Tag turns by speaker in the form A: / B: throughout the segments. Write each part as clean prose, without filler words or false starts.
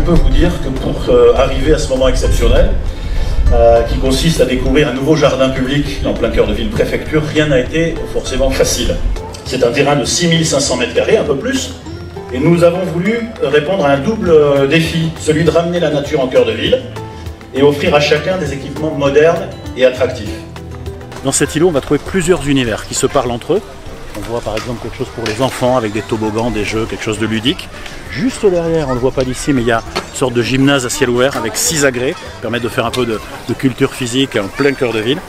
A: peut vous dire que pour arriver à ce moment exceptionnel, qui consiste à découvrir un nouveau jardin public en plein cœur de ville préfecture, rien n'a été forcément facile. C'est un terrain de 6500 m², un peu plus, et nous avons voulu répondre à un double défi, celui de ramener la nature en cœur de ville et offrir à chacun des équipements modernes et attractifs.
B: Dans cet îlot, on va trouver plusieurs univers qui se parlent entre eux. On voit par exemple quelque chose pour les enfants avec des toboggans, des jeux, quelque chose de ludique. Juste derrière, on ne le voit pas d'ici, mais il y a une sorte de gymnase à ciel ouvert avec 6 agrès, qui permettent de faire un peu de culture physique en plein cœur de ville.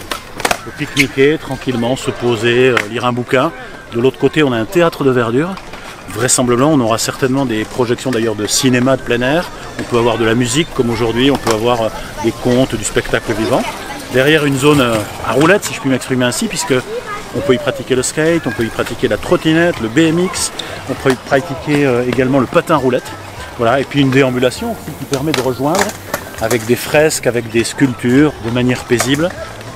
B: On peut pique-niquer tranquillement, se poser, lire un bouquin. De l'autre côté, on a un théâtre de verdure. Vraisemblablement, on aura certainement des projections d'ailleurs de cinéma de plein air. On peut avoir de la musique comme aujourd'hui, on peut avoir des contes, du spectacle vivant. Derrière, une zone à roulettes, si je puis m'exprimer ainsi, puisque on peut y pratiquer le skate, on peut y pratiquer la trottinette, le BMX, on peut y pratiquer également le patin roulette. Voilà, et puis une déambulation aussi qui permet de rejoindre avec des fresques, avec des sculptures, de manière paisible,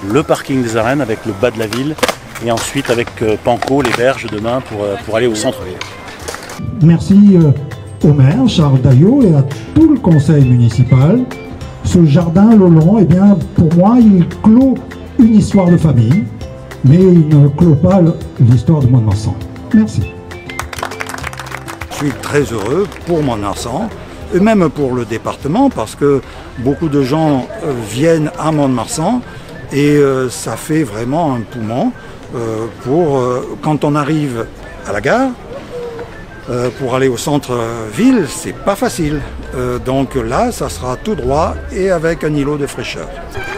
B: le parking des arènes avec le bas de la ville et ensuite avec Panko, les berges demain pour aller au centre-ville.
C: Merci au maire Charles Daillot et à tout le conseil municipal. Ce jardin Lolon, eh bien, pour moi, il clôt une histoire de famille, mais il ne clôt pas l'histoire de Mont-de-Marsan. Merci.
D: Je suis très heureux pour Mont-de-Marsan, et même pour le département, parce que beaucoup de gens viennent à Mont-de-Marsan, et ça fait vraiment un poumon quand on arrive à la gare. Pour aller au centre-ville, c'est pas facile. Donc là, ça sera tout droit et avec un îlot de fraîcheur.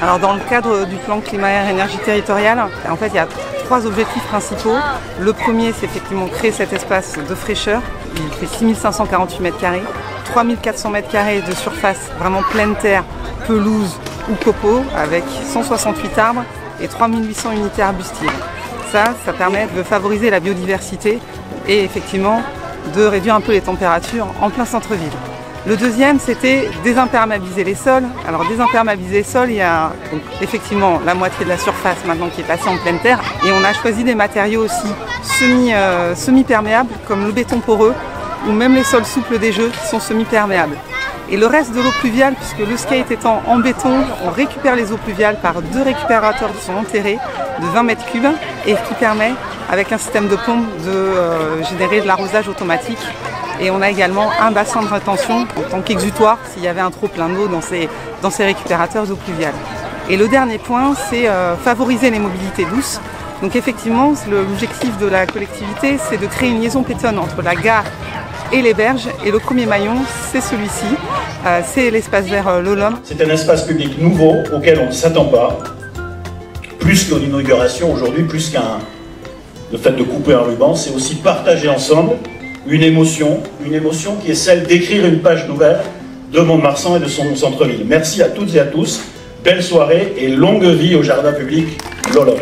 E: Alors dans le cadre du plan climat-air-énergie territorial, en fait, il y a 3 objectifs principaux. Le premier, c'est effectivement créer cet espace de fraîcheur. Il fait 6548 m², 3400 m² de surface vraiment pleine terre, pelouse ou copeaux, avec 168 arbres et 3800 unités arbustives. Ça permet de favoriser la biodiversité et effectivement de réduire un peu les températures en plein centre-ville. Le deuxième, c'était désimperméabiliser les sols. Alors désimperméabiliser les sols, il y a donc, effectivement la moitié de la surface maintenant qui est passée en pleine terre. Et on a choisi des matériaux aussi semi-perméables comme le béton poreux ou même les sols souples des jeux qui sont semi-perméables. Et le reste de l'eau pluviale, puisque le skate étant en béton, on récupère les eaux pluviales par 2 récupérateurs qui sont enterrés de 20 m³ et qui permet, avec un système de pompe, de générer de l'arrosage automatique. Et on a également un bassin de rétention en tant qu'exutoire s'il y avait un trop plein d'eau dans ces récupérateurs d'eau pluviale. Et le dernier point, c'est favoriser les mobilités douces. Donc effectivement, l'objectif de la collectivité, c'est de créer une liaison piétonne entre la gare et les berges. Et le premier maillon, c'est celui-ci, c'est l'espace vert Lolom.
A: C'est un espace public nouveau auquel on ne s'attend pas. Plus qu'une inauguration aujourd'hui, plus qu'un le fait de couper un ruban, c'est aussi partager ensemble une émotion qui est celle d'écrire une page nouvelle de Mont-de-Marsan et de son centre-ville. Merci à toutes et à tous, belle soirée et longue vie au jardin public Lolom.